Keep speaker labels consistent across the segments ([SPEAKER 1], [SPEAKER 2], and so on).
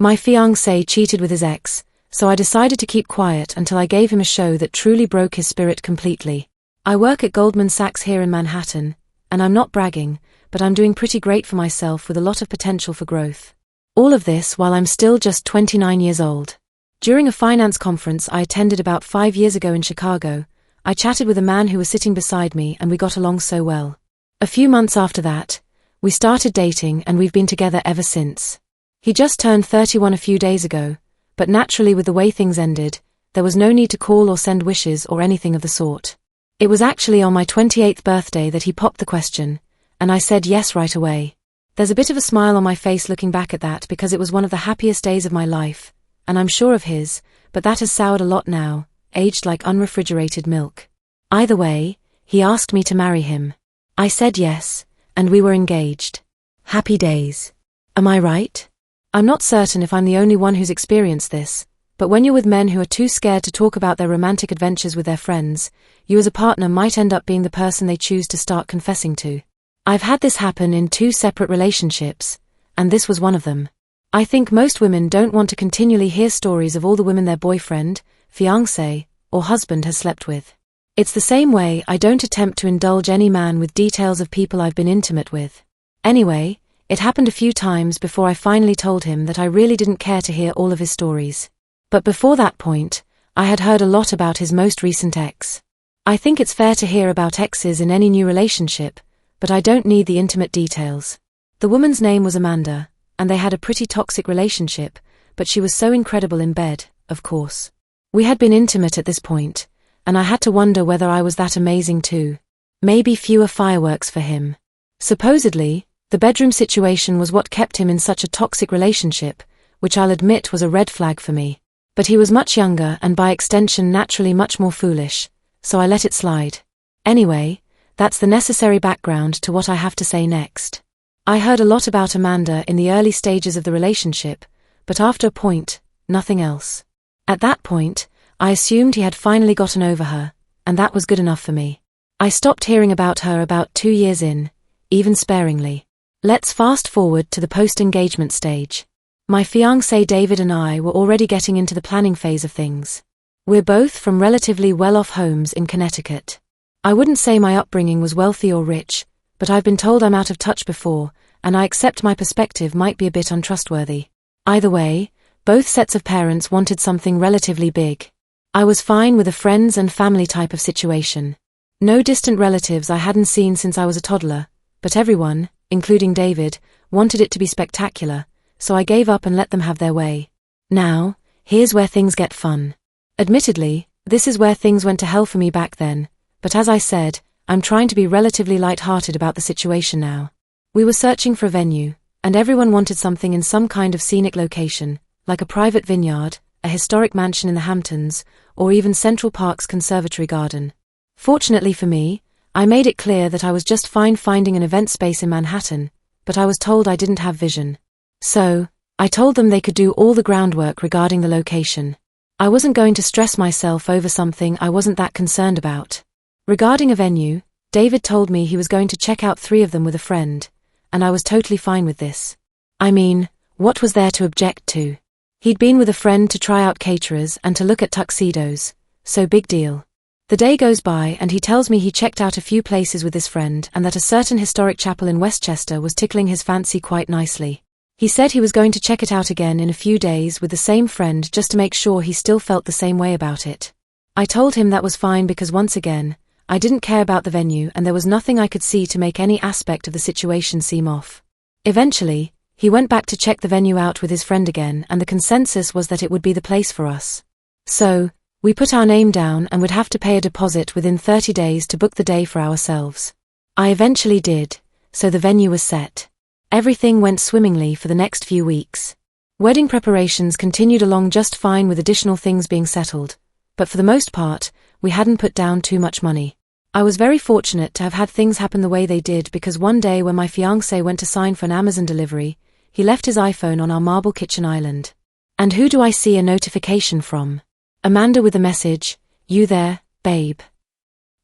[SPEAKER 1] My fiancé cheated with his ex, so I decided to keep quiet until I gave him a show that truly broke his spirit completely. I work at Goldman Sachs here in Manhattan, and I'm not bragging, but I'm doing pretty great for myself with a lot of potential for growth. All of this while I'm still just 29 years old. During a finance conference I attended about 5 years ago in Chicago, I chatted with a man who was sitting beside me and we got along so well. A few months after that, we started dating and we've been together ever since. He just turned 31 a few days ago, but naturally with the way things ended, there was no need to call or send wishes or anything of the sort. It was actually on my 28th birthday that he popped the question, and I said yes right away. There's a bit of a smile on my face looking back at that because it was one of the happiest days of my life, and I'm sure of his, but that has soured a lot now, aged like unrefrigerated milk. Either way, he asked me to marry him. I said yes, and we were engaged. Happy days. Am I right? I'm not certain if I'm the only one who's experienced this, but when you're with men who are too scared to talk about their romantic adventures with their friends, you as a partner might end up being the person they choose to start confessing to. I've had this happen in 2 separate relationships, and this was one of them. I think most women don't want to continually hear stories of all the women their boyfriend, fiancé, or husband has slept with. It's the same way I don't attempt to indulge any man with details of people I've been intimate with. Anyway, it happened a few times before I finally told him that I really didn't care to hear all of his stories. But before that point, I had heard a lot about his most recent ex. I think it's fair to hear about exes in any new relationship, but I don't need the intimate details. The woman's name was Amanda, and they had a pretty toxic relationship, but she was so incredible in bed, of course. We had been intimate at this point, and I had to wonder whether I was that amazing too. Maybe fewer fireworks for him. Supposedly, the bedroom situation was what kept him in such a toxic relationship, which I'll admit was a red flag for me. But he was much younger and by extension naturally much more foolish, so I let it slide. Anyway, that's the necessary background to what I have to say next. I heard a lot about Amanda in the early stages of the relationship, but after a point, nothing else. At that point, I assumed he had finally gotten over her, and that was good enough for me. I stopped hearing about her about 2 years in, even sparingly. Let's fast forward to the post-engagement stage. My fiancé David and I were already getting into the planning phase of things. We're both from relatively well-off homes in Connecticut. I wouldn't say my upbringing was wealthy or rich, but I've been told I'm out of touch before, and I accept my perspective might be a bit untrustworthy. Either way, both sets of parents wanted something relatively big. I was fine with a friends and family type of situation. No distant relatives I hadn't seen since I was a toddler, but everyone, including David, wanted it to be spectacular, so I gave up and let them have their way. Now, here's where things get fun. Admittedly, this is where things went to hell for me back then, but as I said, I'm trying to be relatively light-hearted about the situation now. We were searching for a venue, and everyone wanted something in some kind of scenic location, like a private vineyard, a historic mansion in the Hamptons, or even Central Park's conservatory garden. Fortunately for me, I made it clear that I was just fine finding an event space in Manhattan, but I was told I didn't have vision. So, I told them they could do all the groundwork regarding the location. I wasn't going to stress myself over something I wasn't that concerned about. Regarding a venue, David told me he was going to check out 3 of them with a friend, and I was totally fine with this. I mean, what was there to object to? He'd been with a friend to try out caterers and to look at tuxedos, so big deal. The day goes by and he tells me he checked out a few places with his friend and that a certain historic chapel in Westchester was tickling his fancy quite nicely. He said he was going to check it out again in a few days with the same friend just to make sure he still felt the same way about it. I told him that was fine because once again, I didn't care about the venue and there was nothing I could see to make any aspect of the situation seem off. Eventually, he went back to check the venue out with his friend again and the consensus was that it would be the place for us. So, we put our name down and would have to pay a deposit within 30 days to book the day for ourselves. I eventually did, so the venue was set. Everything went swimmingly for the next few weeks. Wedding preparations continued along just fine with additional things being settled, but for the most part, we hadn't put down too much money. I was very fortunate to have had things happen the way they did because one day when my fiancé went to sign for an Amazon delivery, he left his iPhone on our marble kitchen island. And who do I see a notification from? Amanda with the message, "You there, babe?"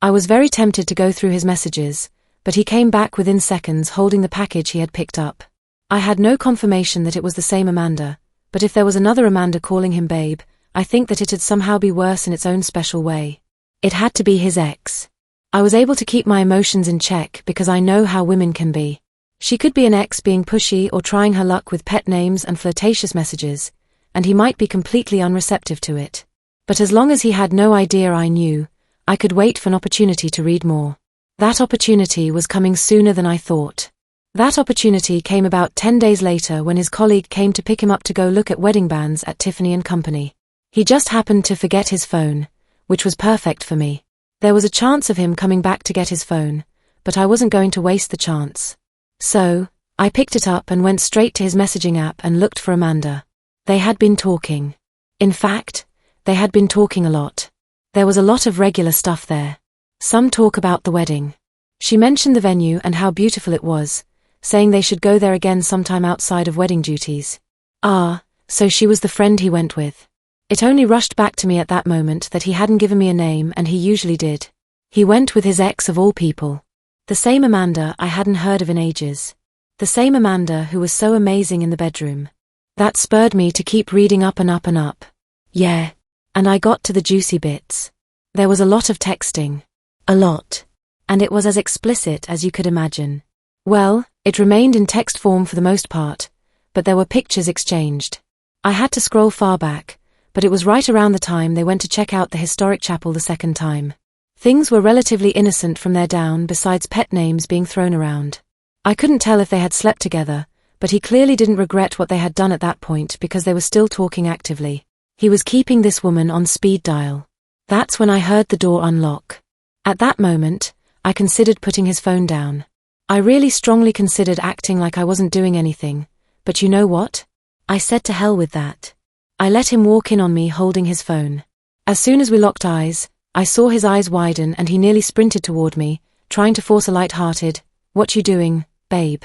[SPEAKER 1] I was very tempted to go through his messages, but he came back within seconds holding the package he had picked up. I had no confirmation that it was the same Amanda, But if there was another Amanda calling him babe, I think that it'd somehow be worse in its own special way. It had to be his ex. I was able to keep my emotions in check because I know how women can be. She could be an ex being pushy or trying her luck with pet names and flirtatious messages, and he might be completely unreceptive to it. But as long as he had no idea I knew, I could wait for an opportunity to read more. That opportunity was coming sooner than I thought. That opportunity came about 10 days later when his colleague came to pick him up to go look at wedding bands at Tiffany & Company. He just happened to forget his phone, which was perfect for me. There was a chance of him coming back to get his phone, but I wasn't going to waste the chance. So, I picked it up and went straight to his messaging app and looked for Amanda. They had been talking. In fact, they had been talking a lot. There was a lot of regular stuff there. Some talk about the wedding. She mentioned the venue and how beautiful it was, saying they should go there again sometime outside of wedding duties. Ah, so she was the friend he went with. It only rushed back to me at that moment that he hadn't given me a name, and he usually did. He went with his ex of all people. The same Amanda I hadn't heard of in ages. The same Amanda who was so amazing in the bedroom. That spurred me to keep reading up and up and up. Yeah. And I got to the juicy bits. There was a lot of texting. A lot. And it was as explicit as you could imagine. Well, it remained in text form for the most part, but there were pictures exchanged. I had to scroll far back, but it was right around the time they went to check out the historic chapel the second time. Things were relatively innocent from there down besides pet names being thrown around. I couldn't tell if they had slept together, but he clearly didn't regret what they had done at that point because they were still talking actively. He was keeping this woman on speed dial. That's when I heard the door unlock. At that moment, I considered putting his phone down. I really strongly considered acting like I wasn't doing anything, but you know what? I said to hell with that. I let him walk in on me holding his phone. As soon as we locked eyes, I saw his eyes widen and he nearly sprinted toward me, trying to force a light-hearted, "What you doing, babe?"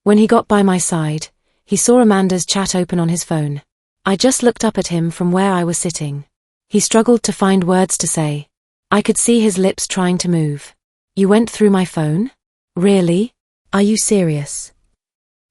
[SPEAKER 1] When he got by my side, he saw Amanda's chat open on his phone. I just looked up at him from where I was sitting. He struggled to find words to say. I could see his lips trying to move. "You went through my phone? Really? Are you serious?"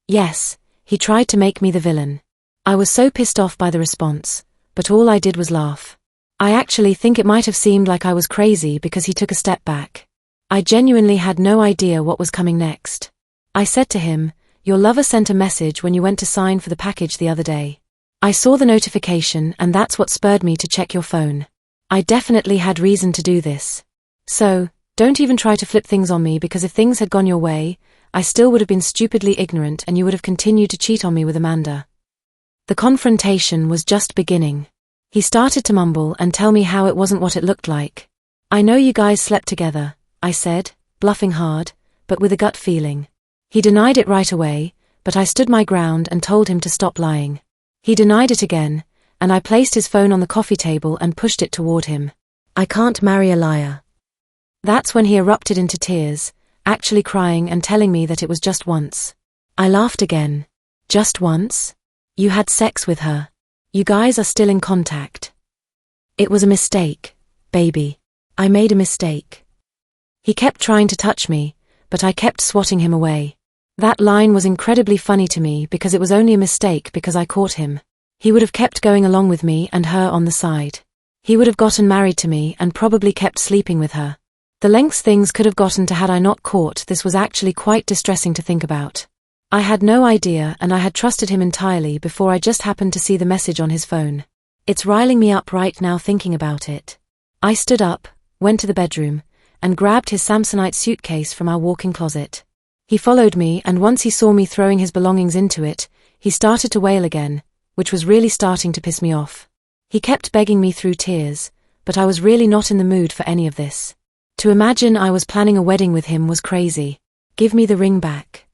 [SPEAKER 1] Yes, he tried to make me the villain. I was so pissed off by the response, but all I did was laugh. I actually think it might have seemed like I was crazy because he took a step back. I genuinely had no idea what was coming next. I said to him, "Your lover sent a message when you went to sign for the package the other day. I saw the notification and that's what spurred me to check your phone. I definitely had reason to do this. So, don't even try to flip things on me because if things had gone your way, I still would have been stupidly ignorant and you would have continued to cheat on me with Amanda." The confrontation was just beginning. He started to mumble and tell me how it wasn't what it looked like. "I know you guys slept together," I said, bluffing hard, but with a gut feeling. He denied it right away, but I stood my ground and told him to stop lying. He denied it again, and I placed his phone on the coffee table and pushed it toward him. "I can't marry a liar." That's when he erupted into tears, actually crying and telling me that it was just once. I laughed again. "Just once? You had sex with her. You guys are still in contact." "It was a mistake, baby. I made a mistake." He kept trying to touch me, but I kept swatting him away. That line was incredibly funny to me because it was only a mistake because I caught him. He would have kept going along with me and her on the side. He would have gotten married to me and probably kept sleeping with her. The lengths things could have gotten to had I not caught this was actually quite distressing to think about. I had no idea and I had trusted him entirely before I just happened to see the message on his phone. It's riling me up right now thinking about it. I stood up, went to the bedroom, and grabbed his Samsonite suitcase from our walk-in closet. He followed me and once he saw me throwing his belongings into it, he started to wail again, which was really starting to piss me off. He kept begging me through tears, but I was really not in the mood for any of this. To imagine I was planning a wedding with him was crazy. "Give me the ring back."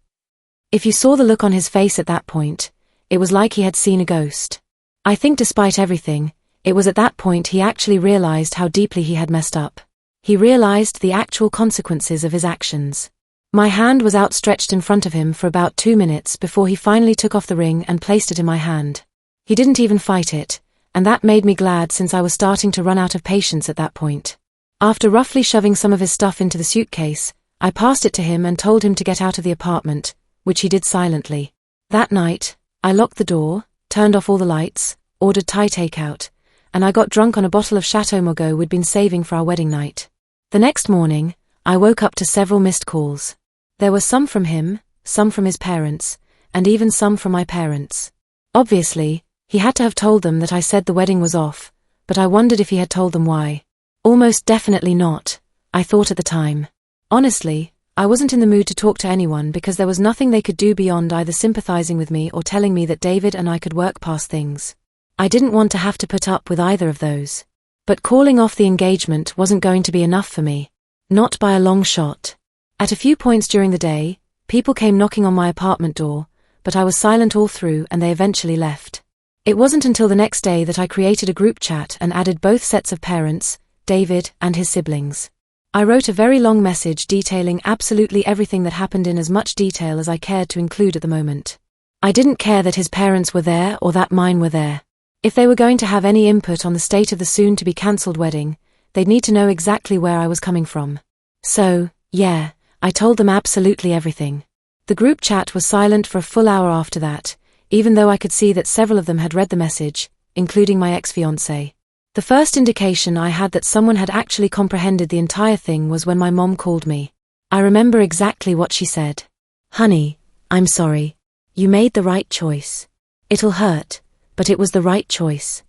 [SPEAKER 1] If you saw the look on his face at that point, it was like he had seen a ghost. I think despite everything, it was at that point he actually realized how deeply he had messed up. He realized the actual consequences of his actions. My hand was outstretched in front of him for about 2 minutes before he finally took off the ring and placed it in my hand. He didn't even fight it, and that made me glad since I was starting to run out of patience at that point. After roughly shoving some of his stuff into the suitcase, I passed it to him and told him to get out of the apartment, which he did silently. That night, I locked the door, turned off all the lights, ordered Thai takeout, and I got drunk on a bottle of Chateau Margaux we'd been saving for our wedding night. The next morning, I woke up to several missed calls. There were some from him, some from his parents, and even some from my parents. Obviously, he had to have told them that I said the wedding was off, but I wondered if he had told them why. Almost definitely not, I thought at the time. Honestly, I wasn't in the mood to talk to anyone because there was nothing they could do beyond either sympathizing with me or telling me that David and I could work past things. I didn't want to have to put up with either of those. But calling off the engagement wasn't going to be enough for me. Not by a long shot. At a few points during the day, people came knocking on my apartment door, but I was silent all through and they eventually left. It wasn't until the next day that I created a group chat and added both sets of parents, David and his siblings. I wrote a very long message detailing absolutely everything that happened in as much detail as I cared to include at the moment. I didn't care that his parents were there or that mine were there. If they were going to have any input on the state of the soon-to-be-cancelled wedding, they'd need to know exactly where I was coming from. So, yeah, I told them absolutely everything. The group chat was silent for a full hour after that, even though I could see that several of them had read the message, including my ex-fiancé. The first indication I had that someone had actually comprehended the entire thing was when my mom called me. I remember exactly what she said. "Honey, I'm sorry. You made the right choice. It'll hurt, but it was the right choice."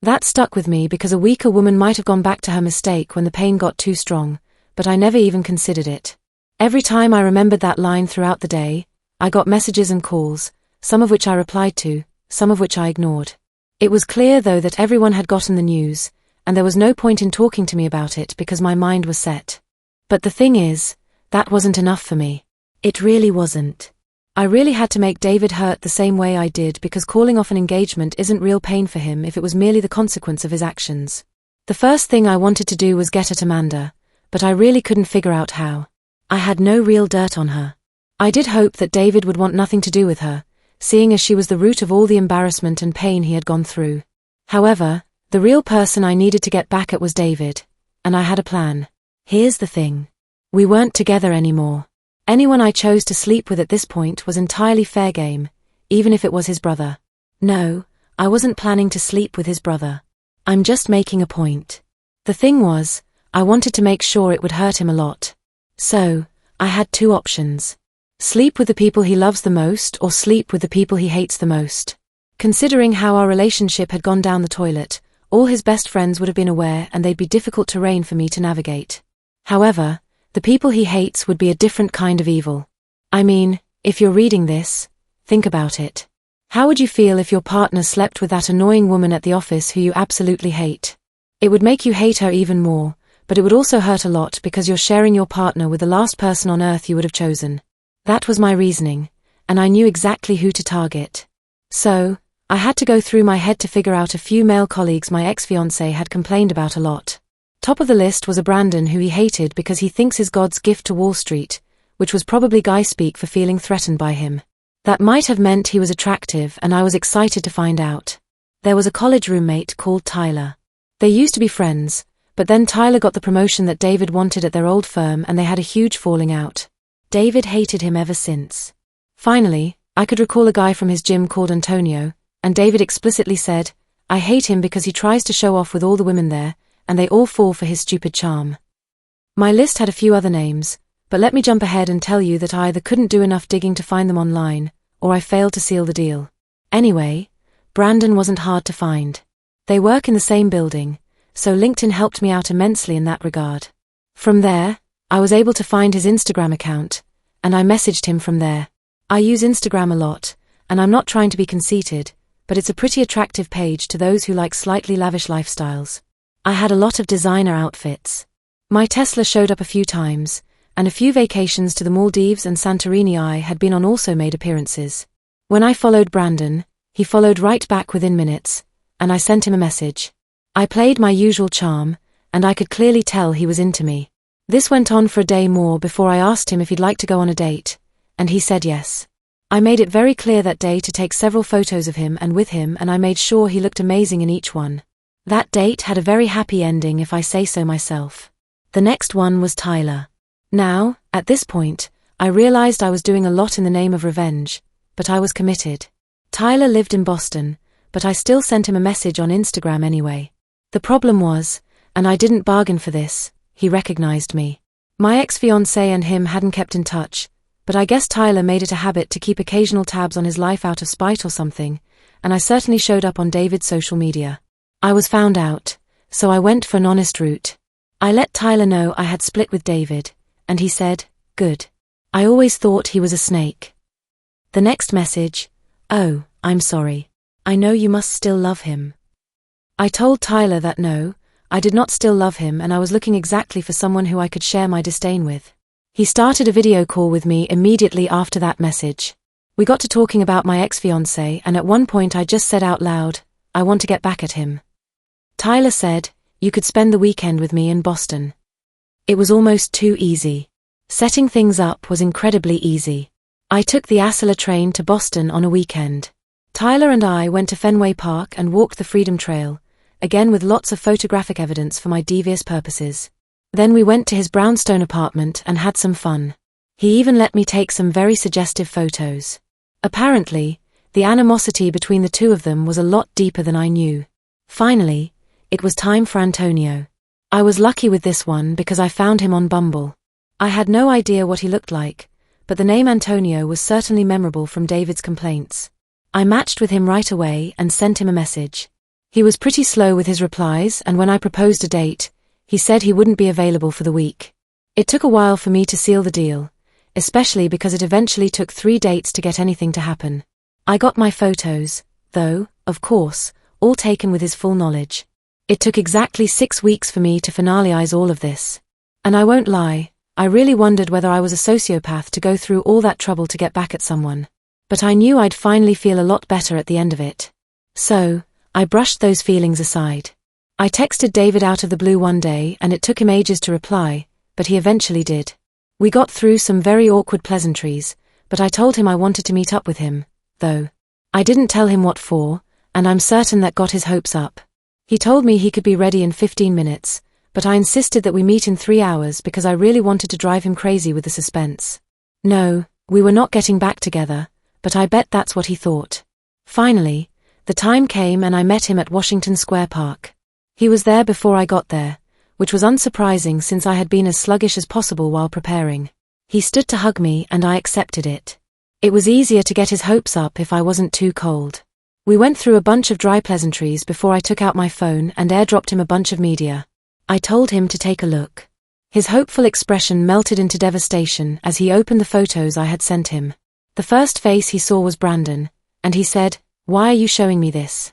[SPEAKER 1] That stuck with me because a weaker woman might have gone back to her mistake when the pain got too strong, but I never even considered it. Every time I remembered that line throughout the day, I got messages and calls, some of which I replied to, some of which I ignored. It was clear though that everyone had gotten the news, and there was no point in talking to me about it because my mind was set. But the thing is, that wasn't enough for me. It really wasn't. I really had to make David hurt the same way I did because calling off an engagement isn't real pain for him if it was merely the consequence of his actions. The first thing I wanted to do was get at Amanda, but I really couldn't figure out how. I had no real dirt on her. I did hope that David would want nothing to do with her, seeing as she was the root of all the embarrassment and pain he had gone through. However, the real person I needed to get back at was David, and I had a plan. Here's the thing. We weren't together anymore. Anyone I chose to sleep with at this point was entirely fair game, even if it was his brother. No, I wasn't planning to sleep with his brother. I'm just making a point. The thing was, I wanted to make sure it would hurt him a lot. So, I had two options. Sleep with the people he loves the most or sleep with the people he hates the most. Considering how our relationship had gone down the toilet, all his best friends would have been aware and they'd be difficult terrain for me to navigate. However, the people he hates would be a different kind of evil. I mean, if you're reading this, think about it. How would you feel if your partner slept with that annoying woman at the office who you absolutely hate? It would make you hate her even more, but it would also hurt a lot because you're sharing your partner with the last person on earth you would have chosen. That was my reasoning, and I knew exactly who to target. So, I had to go through my head to figure out a few male colleagues my ex-fiancé had complained about a lot. Top of the list was a Brandon who he hated because he thinks is God's gift to Wall Street, which was probably guy speak for feeling threatened by him. That might have meant he was attractive and I was excited to find out. There was a college roommate called Tyler. They used to be friends, but then Tyler got the promotion that David wanted at their old firm and they had a huge falling out. David hated him ever since. Finally, I could recall a guy from his gym called Antonio, and David explicitly said, "I hate him because he tries to show off with all the women there, and they all fall for his stupid charm." My list had a few other names, but let me jump ahead and tell you that I either couldn't do enough digging to find them online, or I failed to seal the deal. Anyway, Brandon wasn't hard to find. They work in the same building, so LinkedIn helped me out immensely in that regard. From there, I was able to find his Instagram account, and I messaged him from there. I use Instagram a lot, and I'm not trying to be conceited, but it's a pretty attractive page to those who like slightly lavish lifestyles. I had a lot of designer outfits. My Tesla showed up a few times, and a few vacations to the Maldives and Santorini I had been on also made appearances. When I followed Brandon, he followed right back within minutes, and I sent him a message. I played my usual charm, and I could clearly tell he was into me. This went on for a day more before I asked him if he'd like to go on a date, and he said yes. I made it very clear that day to take several photos of him and with him, and I made sure he looked amazing in each one. That date had a very happy ending if I say so myself. The next one was Tyler. Now, at this point, I realized I was doing a lot in the name of revenge, but I was committed. Tyler lived in Boston, but I still sent him a message on Instagram anyway. The problem was, and I didn't bargain for this, he recognized me. My ex-fiancé and him hadn't kept in touch, but I guess Tyler made it a habit to keep occasional tabs on his life out of spite or something, and I certainly showed up on David's social media. I was found out, so I went for an honest route. I let Tyler know I had split with David, and he said, "Good. I always thought he was a snake." The next message, "Oh, I'm sorry. I know you must still love him." I told Tyler that no, I did not still love him, and I was looking exactly for someone who I could share my disdain with. He started a video call with me immediately after that message. We got to talking about my ex-fiancé, and at one point I just said out loud, "I want to get back at him." Tyler said, "You could spend the weekend with me in Boston." It was almost too easy. Setting things up was incredibly easy. I took the Acela train to Boston on a weekend. Tyler and I went to Fenway Park and walked the Freedom Trail, again with lots of photographic evidence for my devious purposes. Then we went to his brownstone apartment and had some fun. He even let me take some very suggestive photos. Apparently, the animosity between the two of them was a lot deeper than I knew. Finally, it was time for Antonio. I was lucky with this one because I found him on Bumble. I had no idea what he looked like, but the name Antonio was certainly memorable from David's complaints. I matched with him right away and sent him a message. He was pretty slow with his replies, and when I proposed a date, he said he wouldn't be available for the week. It took a while for me to seal the deal, especially because it eventually took 3 dates to get anything to happen. I got my photos, though, of course, all taken with his full knowledge. It took exactly 6 weeks for me to finalize all of this. And I won't lie, I really wondered whether I was a sociopath to go through all that trouble to get back at someone. But I knew I'd finally feel a lot better at the end of it. So, I brushed those feelings aside. I texted David out of the blue one day, and it took him ages to reply, but he eventually did. We got through some very awkward pleasantries, but I told him I wanted to meet up with him, though. I didn't tell him what for, and I'm certain that got his hopes up. He told me he could be ready in 15 minutes, but I insisted that we meet in 3 hours because I really wanted to drive him crazy with the suspense. No, we were not getting back together, but I bet that's what he thought. Finally, the time came and I met him at Washington Square Park. He was there before I got there, which was unsurprising since I had been as sluggish as possible while preparing. He stood to hug me and I accepted it. It was easier to get his hopes up if I wasn't too cold. We went through a bunch of dry pleasantries before I took out my phone and airdropped him a bunch of media. I told him to take a look. His hopeful expression melted into devastation as he opened the photos I had sent him. The first face he saw was Brandon, and he said, "Why are you showing me this?"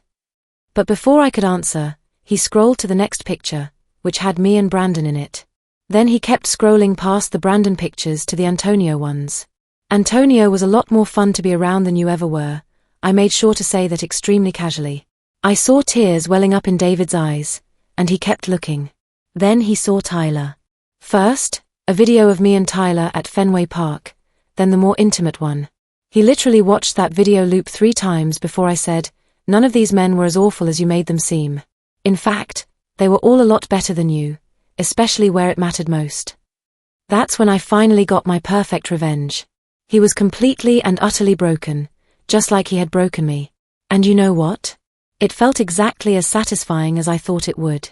[SPEAKER 1] But before I could answer, he scrolled to the next picture, which had me and Brandon in it. Then he kept scrolling past the Brandon pictures to the Antonio ones. Antonio was a lot more fun to be around than you ever were. I made sure to say that extremely casually. I saw tears welling up in David's eyes, and he kept looking. Then he saw Tyler. First, a video of me and Tyler at Fenway Park, then the more intimate one. He literally watched that video loop 3 times before I said, "None of these men were as awful as you made them seem. In fact, they were all a lot better than you, especially where it mattered most." That's when I finally got my perfect revenge. He was completely and utterly broken, just like he had broken me. And you know what? It felt exactly as satisfying as I thought it would.